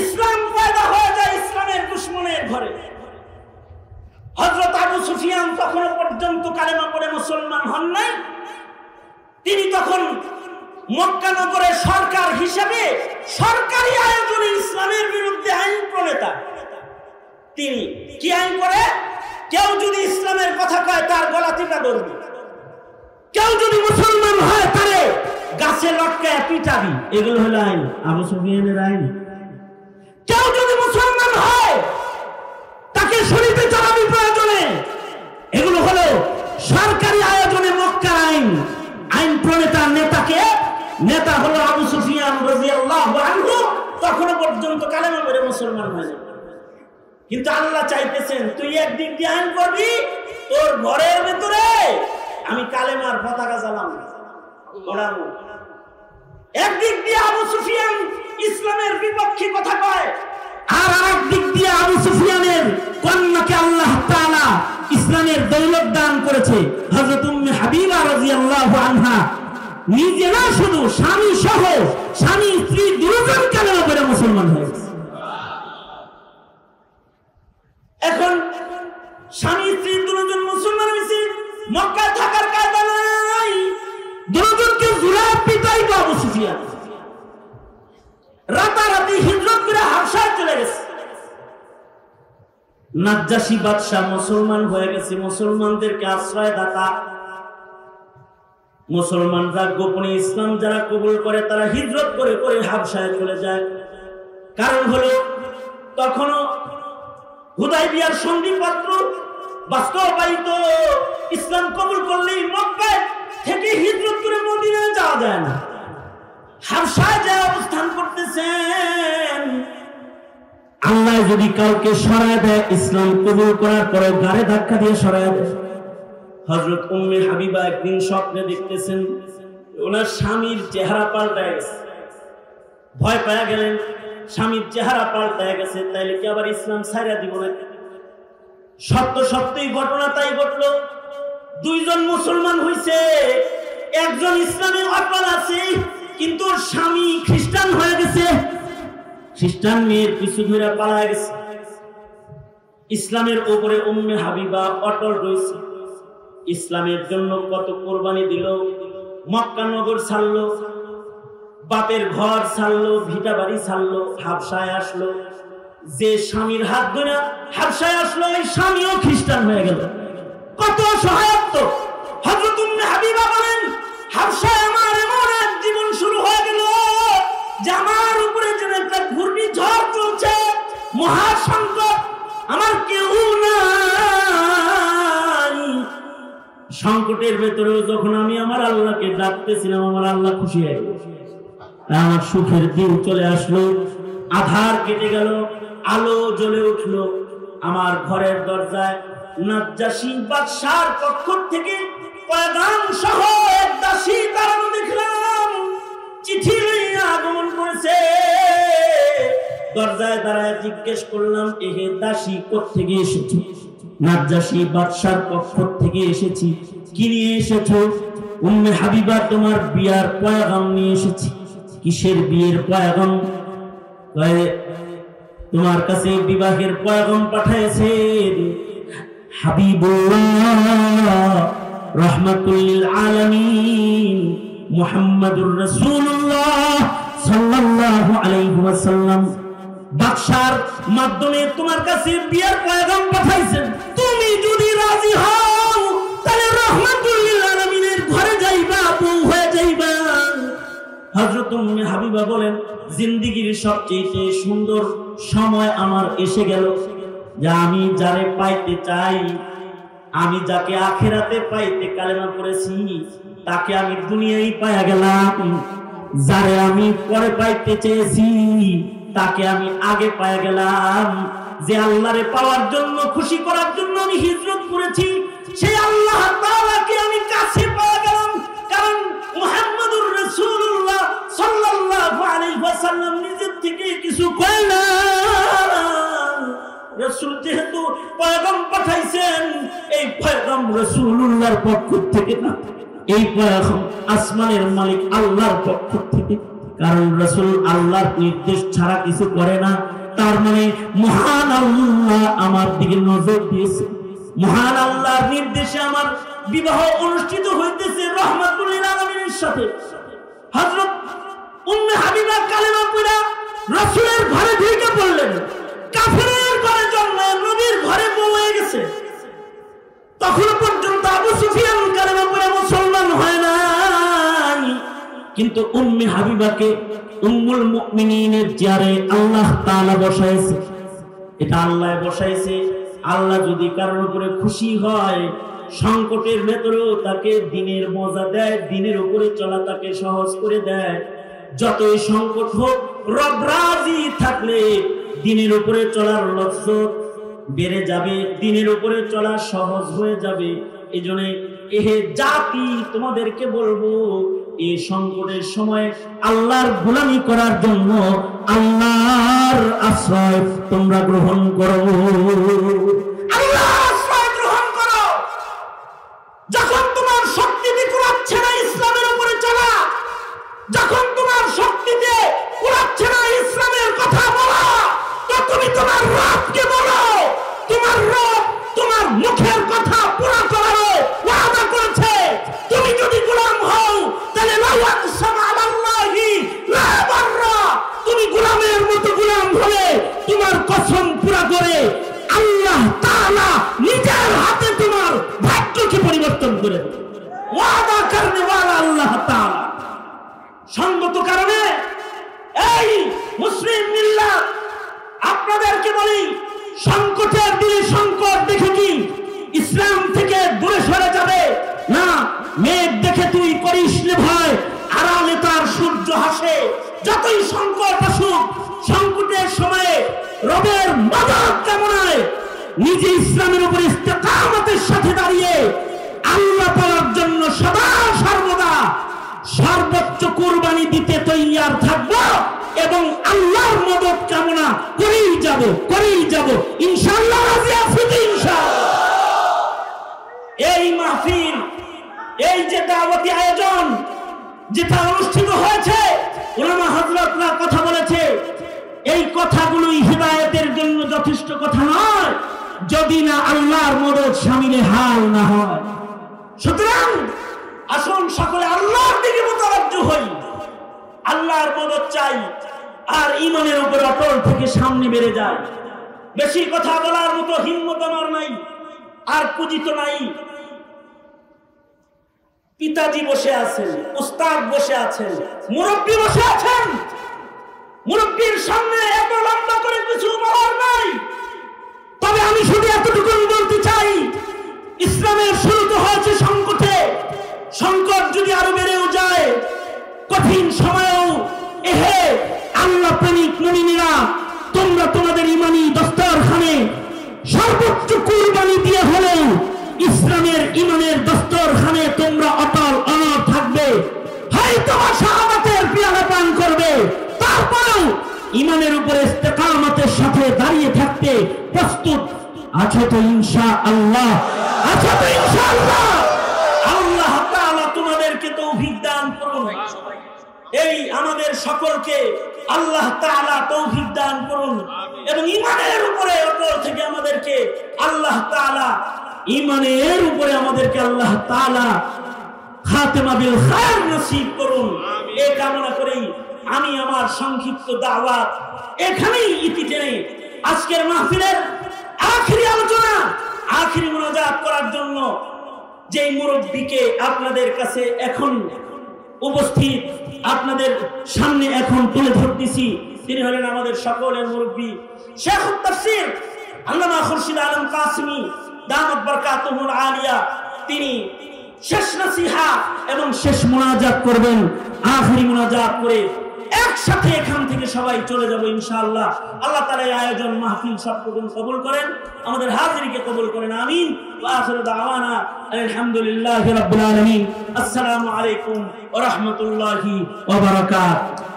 ইসলাম পয়দা হয়ে যায় ইসলামের দুশমনের ঘরে। হযরত আবু সুফিয়ান তখনও পর্যন্ত কালেমা পড়ে মুসলমান হন নাই। তিনি তখন মক্কা নগরে সরকার হিসেবে সরকারি আয়োজনে ইসলামের বিরুদ্ধে আইন প্রণেতা। তিনি কি আইন করে? কেউ যদি ইসলামের কথা কয় তার গলা টিপা ধরবি, কেউ যদি মুসলমান হয় তারে গাছে লটকায় পিটাবি। এগুলো হলো আইন, আবু সুফিয়ানের আইন। কেউ যদি মুসলমান হয় তাকে শরীফে চড়াবি প্রয়োজনে। এগুলো হলো সরকারি আয়োজনে মক্কার আইন। আইন প্রণেতার নেতাকে, নেতা হলো আবু সুফিয়ান রাদিয়াল্লাহু আনহু। তখনও পর্যন্ত কালেমা পড়ে মুসলমান হয়নি। কিন্তু আল্লাহ চাইতেছেন তুই একদিক দিয়ে আইন করবি, তোর ঘরের ভেতরে আমি কালেমার পতাকা জ্বালাবো, ওড়াবো। একদিক দিয়ে আবু সুফিয়ান ইসলামের বিপক্ষে কথা কয়, আর আরেক দিক দিয়ে আবু সুফিয়ানের কন্যাকে আল্লাহ তাআলা ইসলামের দৌলত দান করেছে। হযরত উম্মে হাবিবা রাদিয়াল্লাহু আনহা নিজে না, শুধু স্বামী সহ স্বামী স্ত্রী দুজন কালেমা পড়ে মুসলমান হয়েছে। এখন স্বামী স্ত্রী দুজন মুসলমান হয়েছে, মক্কায় থাকার কায়দা নাই, দুজনকে জুলাই পিটাইব আবু সুফিয়ান। রাতারাতি হিজরত করে হাবশায় চলে গেছে। নাজ্জাশী বাদশা মুসলমান হয়ে গেছে, মুসলমানদেরকে আশ্রয়দাতা। মুসলমানরা গোপনে ইসলাম যারা কবুল করে তারা হিজরত করে করে হাবশায় চলে যায়। কারণ হলো তখনও হুদায়বিয়ার সন্ধিপত্র বাস্তবায়িত। ইসলাম কবুল করলেই মক্কায় থেকে হিজরত করে মদিনায় যাওয়া যায় না। হাবশায় যে অবস্থান করতেছেন, আল্লাহ যদি কাউকে সরায় দেয় ইসলাম কবুল করার পরে গাড়ে ধাক্কা দিয়ে সরায় দেয়। হযরত উম্মে হাবিবা একদিন স্বপ্নে দেখতেছেন ওনার স্বামীর চেহারা পাল্টায় গেছে। ভয় পেয়ে গেলেন, স্বামীর চেহারা পাল্টায় গেছে, তাইলে কি আবার ইসলাম ছাইড়া দিব না? সত্য সত্যই ঘটনা তাই ঘটলো। দুইজন মুসলমান হইছে, একজন ইসলামে অটল আছে, কিন্তু স্বামী খ্রিস্টান হয়ে গেছে। খ্রিস্টান মেয়ের পিছু ধরে পালায় গেছে। ইসলামের উপরে উম্মে হাবিবা অটল রয়েছে। ইসলামের জন্য কত কোরবানি দিল, মক্কা নগর ছাড়লো, বাপের ঘর ছাড়লো, ভিটা বাড়ি ছাড়লো, হাবশায় আসলো। যে স্বামীর হাত ধরে হাবশায় আসলো, এই স্বামীও খ্রিস্টান হয়ে গেল। কত সহায়ত্ব! হযরত উম্মে হাবিবা বলেন, হাবশায় আমার এমন এক জীবন শুরু হয়ে গেল যে আমার উপরে যেন একটা ঘূর্ণিঝড় চলছে, মহাসংকট, আমার কেউ নাই। সংকটের ভেতরেও যখন আমি আমার আল্লাহকে ডাকতেছিলাম, আমার আল্লাহ খুশি হয়ে গেল। আমার সুখের দিন চলে আসলো, আধার কেটে গেল, আলো জ্বলে উঠলো। আমার ঘরের দরজায় নাজ্জাশী বাদশার পক্ষ থেকে পয়গাম সহ এক দাসী দাঁড়ানো দেখলাম, চিঠি লইয়া আগমন করেছে। দরজায় দাঁড়ায় জিজ্ঞেস করলাম, এহে দাসী কোত্থেকে এসেছো? নাজ্জাশী বাদশার পক্ষ থেকে এসেছি। কি নিয়ে এসেছো? উম্মে হাবিবা তোমার বিয়ার পয়গাম নিয়ে এসেছি। কিসের বিয়ের পয়গাম? তোমার কাছে বিবাহের পয়গাম পাঠাইছে হাবিবুল্লাহ রাহমাতুল লিল আলামিন মুহাম্মাদুর রাসূলুল্লাহ সাল্লাল্লাহু আলাইহি ওয়াসাল্লাম বাদশার মাধ্যমে তোমার কাছে বিয়ের পয়গাম পাঠাইছেন। তুমি যদি রাজি হও তাহলে রাহমাতুল লিল আলামিনের ঘরে যাইবা, বউ হয়ে যাইবা। হযরত উম্মে হাবিবা বলেন, জিন্দেগীর সবচেয়ে সুন্দর সময় আমার এসে গেল, যে আমি যারে পাইতে চাই, আমি যাকে আখিরাতে পাইতে কালেমা পড়েছি, তাকে আমি দুনিয়ায় পাইয়া গেলাম। যারে আমি পরে পাইতে চেয়েছি, তাকে আমি আগে পাইয়া গেলাম। যে আল্লাহরে পাওয়ার জন্য, খুশি করার জন্য আমি হিজরত করেছি, সেই আল্লাহ তাআলাকে আমি কাছে পাওয়া গেলাম। কারণ মুহাম্মদুর রাসূলুল্লাহ সাল্লাল্লাহু আলাইহি ওয়াসাল্লাম নিজের থেকে কিছু কয় না। রাসূল যেহেতু পয়গাম পাঠাইছেন, এই পয়গাম রাসূলুল্লাহর পক্ষ থেকে না, এই পয়গাম আসমানের মালিক আল্লাহর পক্ষ থেকে। কারণ রাসূল আল্লাহর নির্দেশ ছাড়া কিছু করে না। তার মানে মহান আল্লাহ আমার দিকে নজর দিয়েছে, মহান আল্লাহর নির্দেশে আমার বিবাহ অনুষ্ঠিত হইতেছে রাহমাতুল লিল আলামিনের সাথে। হযরত উম্মে হাবিবা কালেমা পড়া রাসূলের ঘরে ঢুকে পড়লেন। কাফেরের ঘরে জন্মে নবীর ঘরে বউ হয়ে গেছে। তখন পর্যন্ত আবু সুফিয়ান কালেমা পড়া মুসলমান হয় নাই, কিন্তু উম্মে হাবিবাকে উম্মুল মুমিনিনের চেয়ারে আল্লাহ তাআলা বসাইছে। এটা আল্লাহ বসাইছে। আল্লাহ যদি কারোর উপরে খুশি হয়, সংকটের ভেতরেও তাকে দিনের মজা দেয়, দিনের উপরে চলা তাকে সহজ করে দেয়। যতই সংকট হোক, রব রাজি থাকলে দিনের উপরে চলার লজ্জত বেড়ে যাবে, দিনের উপরে চলা সহজ হয়ে যাবে। এজন্য এহে জাতি তোমাদেরকে বলবো, এই সংকটের সময় আল্লাহর গোলামি করার জন্য আল্লাহর আশ্রয় তোমরা গ্রহণ করো, আল্লাহর আশ্রয় গ্রহণ করো। যখন তোমার শক্তিতে কুলাচ্ছে না ইসলামের উপরে চলা, যখন তোমার শক্তিতে কুলাচ্ছে না ইসলামের কথা বলা, তো তুমি তোমার রবকে বলো। তোমার রব তোমার মুখের কথা পুরা করার ওয়াদা করেছে। তুমি যদি গোলাম হও তাহলে তুমি গোলামের মতো গোলাম হলে তোমার কসম পুরা করে আল্লাহ তাআলা নিজের হাতে তোমার ভাগ্যকে পরিবর্তন করে দেবে। ওয়াদা করনে ওয়ালা আল্লাহ তাআলা। সঙ্গত কারণে এই মুসলিম মিল্লাত আপনাদেরকে বলি, সংকটের দিনে সংকট দেখে কি ইসলাম থেকে দূরে সরে যাবে না। মেঘ দেখে তুই করিস নে ভয়, আড়ালে তার সূর্য হাসে। যতই সংকট আসুক, সংকটের সময়ে রবের মদদ কামনায় নিজে ইসলামের উপর ইস্তেকামতের সাথে দাঁড়িয়ে আল্লাহ পাওয়ার জন্য সদা সর্বদা সর্বোচ্চ কুরবানি দিতে তৈয়ার থাকবো এবং আল্লাহর মদদ কামনা করেই যাব ইনশাআল্লাহ। রাজি আছি তো ইনশাআল্লাহ। এই মাহফিল, এই যে দাওয়াতি আয়োজন যেটা অনুষ্ঠিত হয়েছে, উলামা হযরতরা কথা বলেছে, এই কথাগুলোই হিদায়াতের জন্য যথেষ্ট কথা নয় যদি না আল্লাহর মদদ শামিলে হাল না হয়। সুতরাং আসুন সকলে আল্লাহর দিকে মুতাওয়াজ্জু হই, আল্লাহর মদদ চাই, আর ঈমানের উপর অটল থেকে সামনে বেড়ে যায়। বেশি কথা বলার মতো হিম্মত আমার নাই, আর পুঁজি তো নাই। পিতাজি বসে আছেন, উস্তাদ বসে আছেন, মুরব্বী বসে আছেন। মুরব্বীর সামনে এত লম্বা করে কিছু বলার নাই। তবে আমি শুধু এতটুকু বলতে চাই, ইসলামের শুরু তো হয়েছে সংকটে। সংকট যদি আরো বেড়েও যায়, কঠিন সময়েও এহে আল্লাহ প্রেমিক মুমিনেরা, তোমরা তোমাদের ঈমানি দস্তরখানে সর্বোচ্চ কুরবানি দিয়ে হলেও ইসলামের ঈমানের দস্তরখানে তোমরা অটল অনড় থাকবে। হয়তো শাহাদাতের পেয়ালা পান করবে, তারপরেও ঈমানের উপরে ইস্তেকামতের সাথে দাঁড়িয়ে থাকতে প্রস্তুত আছো তো ইনশাআল্লাহ? আছো তো ইনশাআল্লাহ? আল্লাহ তাআলা তোমাদেরকে তৌফিক দান করুন। এই আমাদের সকলকে আল্লাহ তাআলা তৌফিক দান করুন এবং ঈমানের উপরে অটল থেকে আমাদেরকে আল্লাহ তাআলা ঈমানের উপরে আমাদেরকে আল্লাহ তাআলা খাতেমা বিল খায়র নসিব করুন। এই কামনা করেই আমি আমার সংক্ষিপ্ত দাওয়াত এখানেই ইতি টেনে আজকের মাহফিলের আখিরি আলোচনা, আখিরি মুনাজাত করার জন্য যেই মুরব্বীকে আপনাদের কাছে এখন উপস্থিত, আপনাদের সামনে এখন তুলে ধরতেছি, তিনি হলেন আমাদের সকলের মুরব্বী শেখুত তাফসীর আল্লামা খুরশিদ আলম কাসেমী দামাত বরকাতুহুল আলিয়া। তিনি শেষ নসিহা এবং শেষ মুনাজাত করবেন। আখিরি মুনাজাত করে একসাথে এখান থেকে সবাই চলে যাব ইনশাআল্লাহ। আল্লাহ তাআলা এই আয়োজন মাহফিল সবটুকু কবুল করেন, আমাদের হাজিরিকে কবুল করেন, আমিন। ওয়া আখিরু দাওয়ানা আলহামদুলিল্লাহি রাব্বিল আলামিন। আসসালামু আলাইকুম ওয়া রাহমাতুল্লাহি ওয়া বারাকাতুহু।